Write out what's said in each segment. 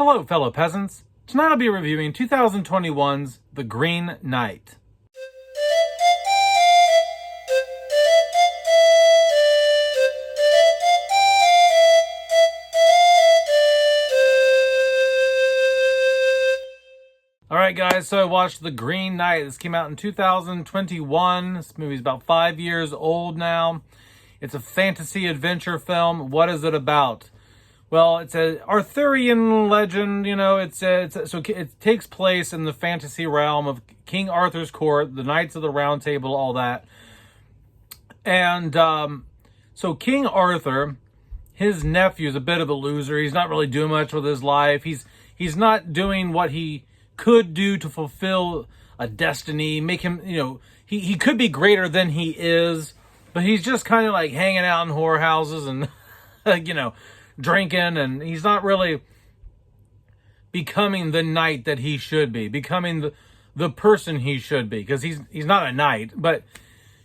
Hello, fellow peasants. Tonight I'll be reviewing 2021's The Green Knight. Alright guys, so I watched The Green Knight. This came out in 2021. This movie's about 5 years old now. It's a fantasy adventure film. What is it about? Well, it's an Arthurian legend, it takes place in the fantasy realm of King Arthur's court, the Knights of the Round Table, all that. And so King Arthur, his nephew, is a bit of a loser. He's not really doing much with his life. He's not doing what he could do to fulfill a destiny, make him, he could be greater than he is, but he's just kind of like hanging out in whorehouses and, drinking, and he's not really becoming the knight that he should be, becoming the person he should be, because he's not a knight, but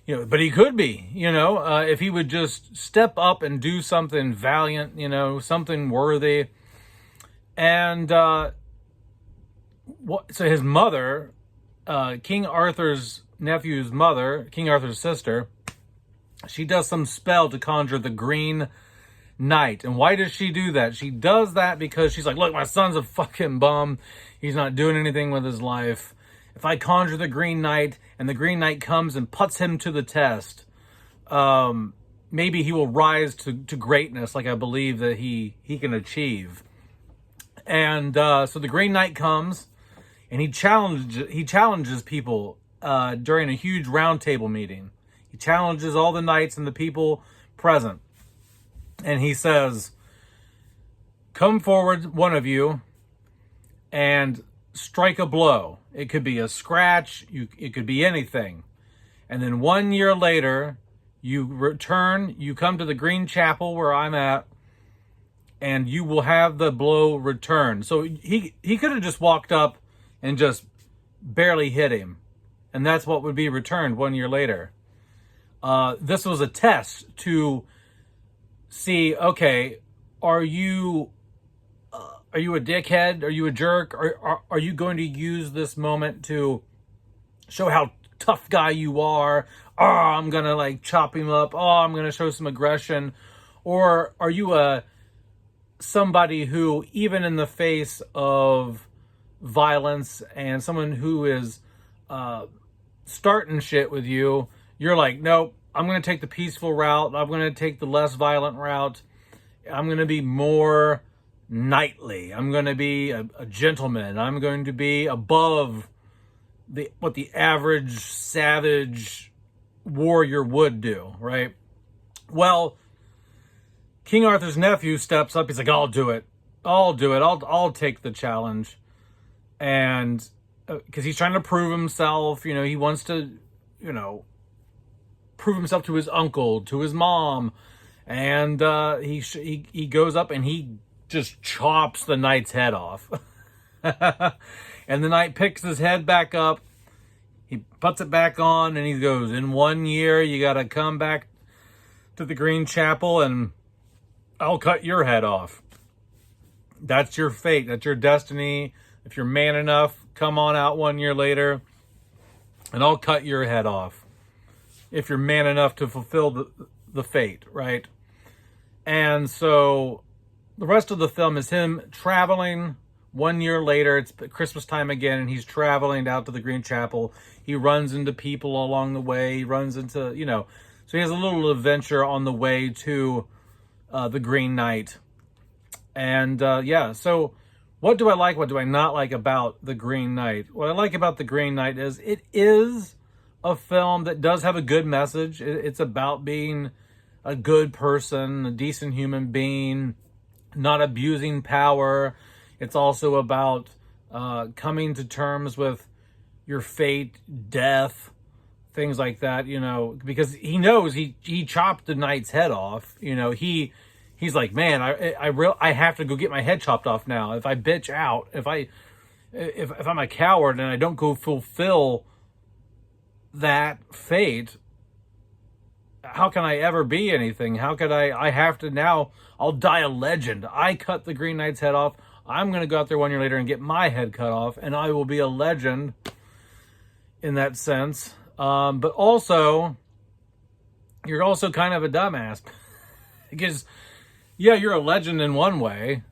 he could be, if he would just step up and do something valiant, something worthy. And so his mother, King Arthur's nephew's mother, King Arthur's sister, she does some spell to conjure the Green Knight. And why does she do that? She does that because she's like, look, my son's a fucking bum. He's not doing anything with his life. If I conjure the Green Knight and the Green Knight comes and puts him to the test, maybe he will rise to greatness like I believe that he can achieve. And so the Green Knight comes and he challenges people during a huge round table meeting. He challenges all the knights and the people present. And he says, come forward, one of you, and strike a blow. It could be a scratch. It could be anything. And then 1 year later, you return, you come to the Green Chapel where I'm at, and you will have the blow returned. So he could have just walked up and just barely hit him. And that's what would be returned 1 year later. This was a test to see, okay, are you a dickhead? Are you a jerk? Are you going to use this moment to show how tough guy you are? Oh, I'm going to chop him up. Oh, I'm going to show some aggression. Or are you somebody who, even in the face of violence and someone who is starting shit with you, you're like, nope, I'm going to take the peaceful route. I'm going to take the less violent route. I'm going to be more knightly. I'm going to be a gentleman. I'm going to be above what the average savage warrior would do, right? Well, King Arthur's nephew steps up. He's like, I'll do it. I'll do it. I'll take the challenge. And because he's trying to prove himself, he wants to, prove himself to his uncle, to his mom, and he goes up and he just chops the knight's head off. And the knight picks his head back up, he puts it back on, and he goes, in 1 year you got to come back to the Green Chapel and I'll cut your head off. That's your fate. That's your destiny. If you're man enough, come on out 1 year later and I'll cut your head off. If you're man enough to fulfill the fate, right? And so the rest of the film is him traveling 1 year later. It's Christmas time again, and he's traveling out to the Green Chapel. He runs into people along the way. He runs into, so he has a little adventure on the way to the Green Knight. And so what do I like? What do I not like about The Green Knight? What I like about The Green Knight is it is a film that does have a good message. It's about being a good person, a decent human being, not abusing power. It's also about coming to terms with your fate, death, things like that, because he knows he chopped the knight's head off. He's like, man, I have to go get my head chopped off now. If I bitch out, if I'm a coward and I don't go fulfill that fate, how can I ever be anything? How could I have to now, I'll die a legend. I cut the Green Knight's head off. I'm going to go out there 1 year later and get my head cut off, and I will be a legend in that sense. But also, you're also kind of a dumbass because, yeah, you're a legend in one way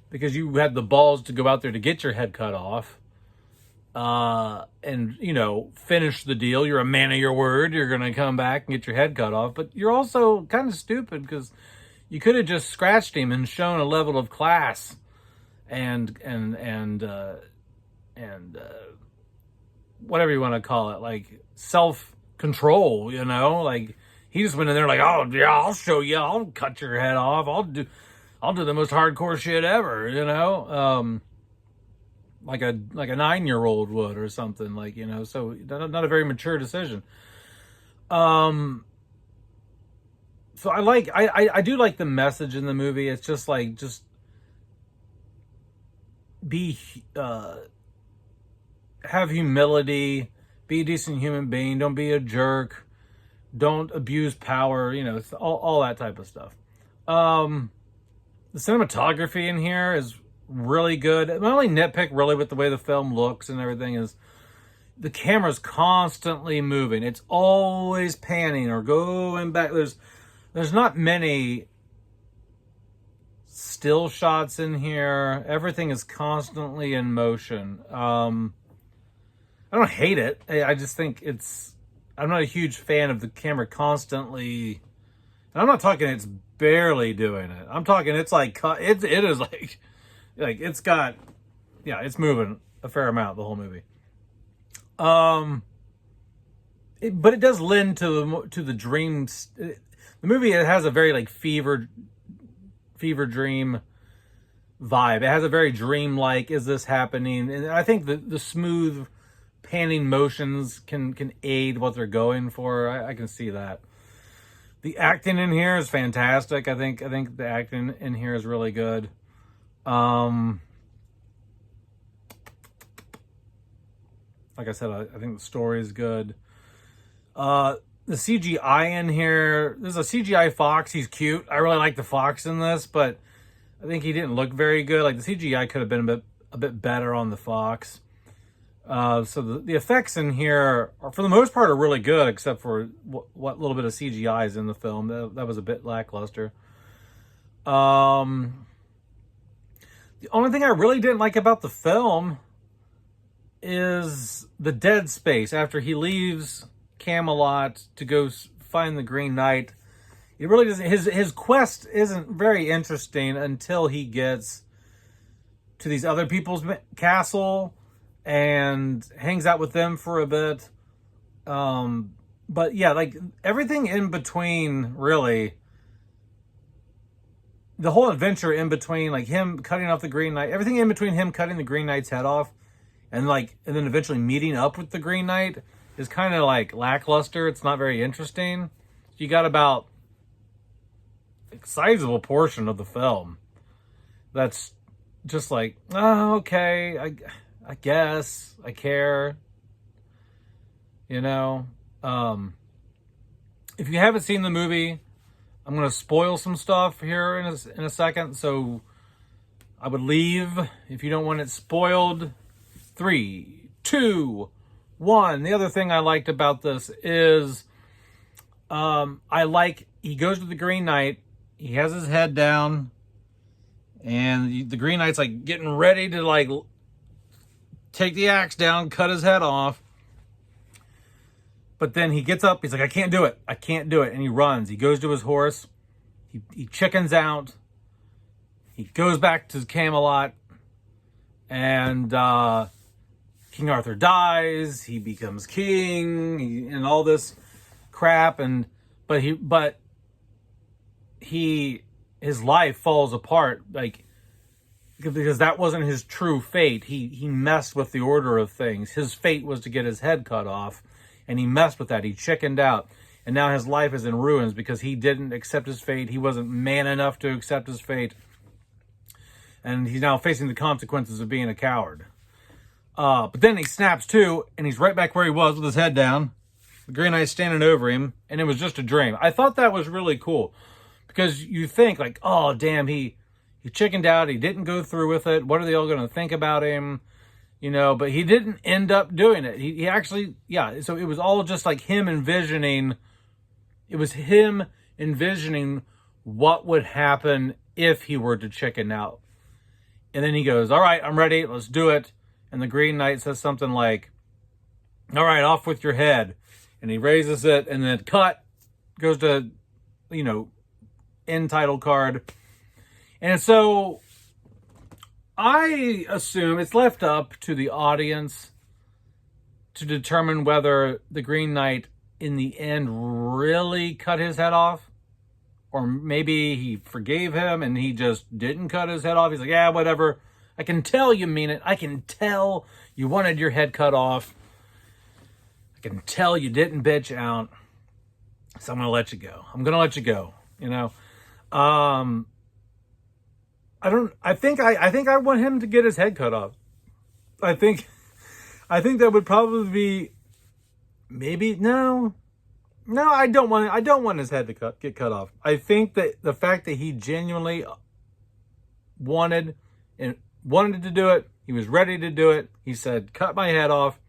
because you had the balls to go out there to get your head cut off. And, you know, finish the deal. You're a man of your word. You're going to come back and get your head cut off. But you're also kind of stupid because you could have just scratched him and shown a level of class and whatever you want to call it, like self-control, you know? Like, he just went in there like, oh, yeah, I'll show you. I'll cut your head off. I'll do the most hardcore shit ever, you know? Like a 9-year-old would or something, like, you know, so not a very mature decision. So I do like the message in the movie. It's just like, just be, have humility, be a decent human being, don't be a jerk, don't abuse power, you know, all that type of stuff. The cinematography in here is really good. My only nitpick really with the way the film looks and everything is the camera's constantly moving. It's always panning or going back. There's not many still shots in here. Everything is constantly in motion. I don't hate it. I just think I'm not a huge fan of the camera constantly. And I'm not talking it's barely doing it. I'm talking it's like it is like it's got, yeah, it's moving a fair amount the whole movie. But it does lend to the dreams. The movie, it has a very like fever dream vibe. It has a very dreamlike, is this happening? And I think the smooth panning motions can aid what they're going for. I can see that. The acting in here is fantastic. I think the acting in here is really good. Like I said, I think the story is good. The CGI in here, there's a CGI fox. He's cute. I really like the fox in this, but I think he didn't look very good. Like, the CGI could have been a bit better on the fox. So the effects in here, for the most part, are really good, except for what little bit of CGI is in the film. That was a bit lackluster. The only thing I really didn't like about the film is the dead space after he leaves Camelot to go find the Green Knight. It really doesn't. His quest isn't very interesting until he gets to these other people's castle and hangs out with them for a bit. But yeah, like everything in between, really. The whole adventure in between, like him cutting off the Green Knight, everything in between him cutting the Green Knight's head off and then eventually meeting up with the Green Knight is kind of like lackluster. It's not very interesting. You got about a sizable portion of the film that's just like, oh, okay, I guess I care, you know. If you haven't seen the movie, I'm going to spoil some stuff here in a second, so I would leave if you don't want it spoiled. 3, 2, 1. The other thing I liked about this is he goes to the Green Knight, he has his head down, and the Green Knight's like getting ready to like take the axe down, cut his head off. But then he gets up, he's like, I can't do it. And he runs. He goes to his horse. He chickens out. He goes back to Camelot. And King Arthur dies. He becomes king. And all this crap. But his life falls apart. Like, because that wasn't his true fate. He messed with the order of things. His fate was to get his head cut off. And he messed with that. He chickened out. And now his life is in ruins because he didn't accept his fate. He wasn't man enough to accept his fate. And he's now facing the consequences of being a coward. But then he snaps to, and he's right back where he was with his head down. The Green Knight's standing over him, and it was just a dream. I thought that was really cool. Because you think, like, oh, damn, he he chickened out. He didn't go through with it. What are they all going to think about him? You know, but he didn't end up doing it. He actually, yeah. So it was all just like him envisioning. It was him envisioning what would happen if he were to chicken out. And then he goes, all right, I'm ready. Let's do it. And the Green Knight says something like, all right, off with your head. And he raises it and then cut, goes to, you know, end title card. And so I assume it's left up to the audience to determine whether the Green Knight in the end really cut his head off. Or maybe he forgave him and he just didn't cut his head off. He's like, yeah, whatever. I can tell you mean it. I can tell you wanted your head cut off. I can tell you didn't bitch out. So I'm going to let you go. I'm going to let you go. You know, I think I want him to get his head cut off. I think that would probably be no, I don't want his head to get cut off. I think that the fact that he genuinely wanted to do it, he was ready to do it. He said, cut my head off.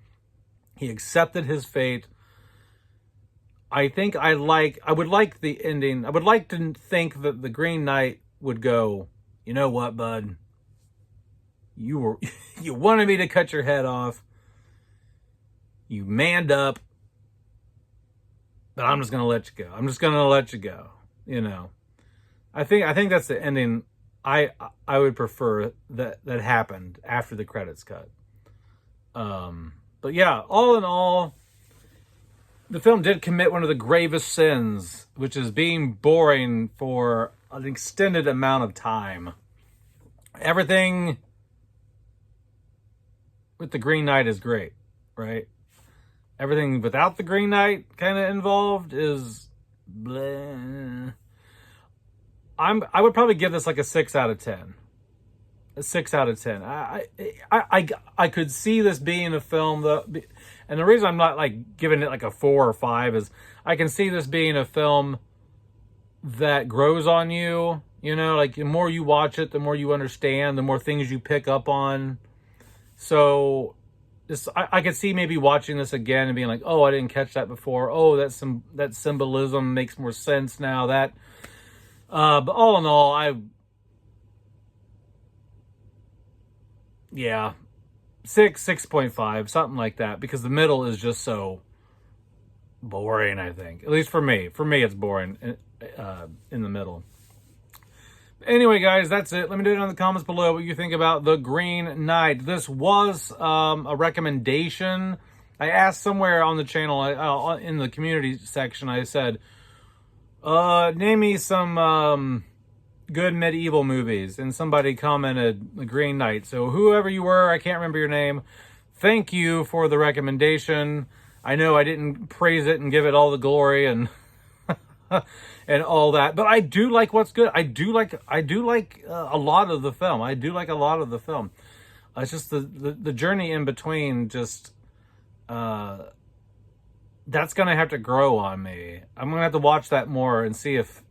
He accepted his fate. I think I would like the ending. I would like to think that the Green Knight would go, you know what, bud? You wanted me to cut your head off. You manned up. But I'm just going to let you go. I'm just going to let you go. You know, I think that's the ending I would prefer that happened after the credits cut. But yeah, all in all, the film did commit one of the gravest sins, which is being boring for an extended amount of time. Everything with the Green Knight is great, right? Everything without the Green Knight kind of involved is bleh. I would probably give this like a 6 out of 10. A 6 out of 10. I could see this being a film that, and the reason I'm not like giving it like a 4 or 5 is I can see this being a film that grows on you. You know, like the more you watch it, the more you understand, the more things you pick up on. So I could see maybe watching this again and being like, oh, I didn't catch that before. Oh, that symbolism makes more sense now. But all in all, 6.5, something like that, because the middle is just so boring, I think. At least for me. For me, it's boring in the middle. Anyway, guys, that's it. Let me know down in the comments below what you think about The Green Knight. This was a recommendation. I asked somewhere on the channel, in the community section, I said, name me some good medieval movies. And somebody commented The Green Knight. So whoever you were, I can't remember your name, thank you for the recommendation. I know I didn't praise it and give it all the glory and and all that, but I do like what's good. I do like a lot of the film. I do like a lot of the film. It's just the journey in between. Just that's gonna have to grow on me. I'm gonna have to watch that more and see if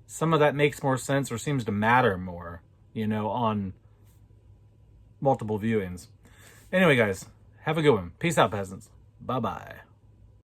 some of that makes more sense or seems to matter more. You know, on multiple viewings. Anyway, guys, have a good one. Peace out, peasants. Bye bye.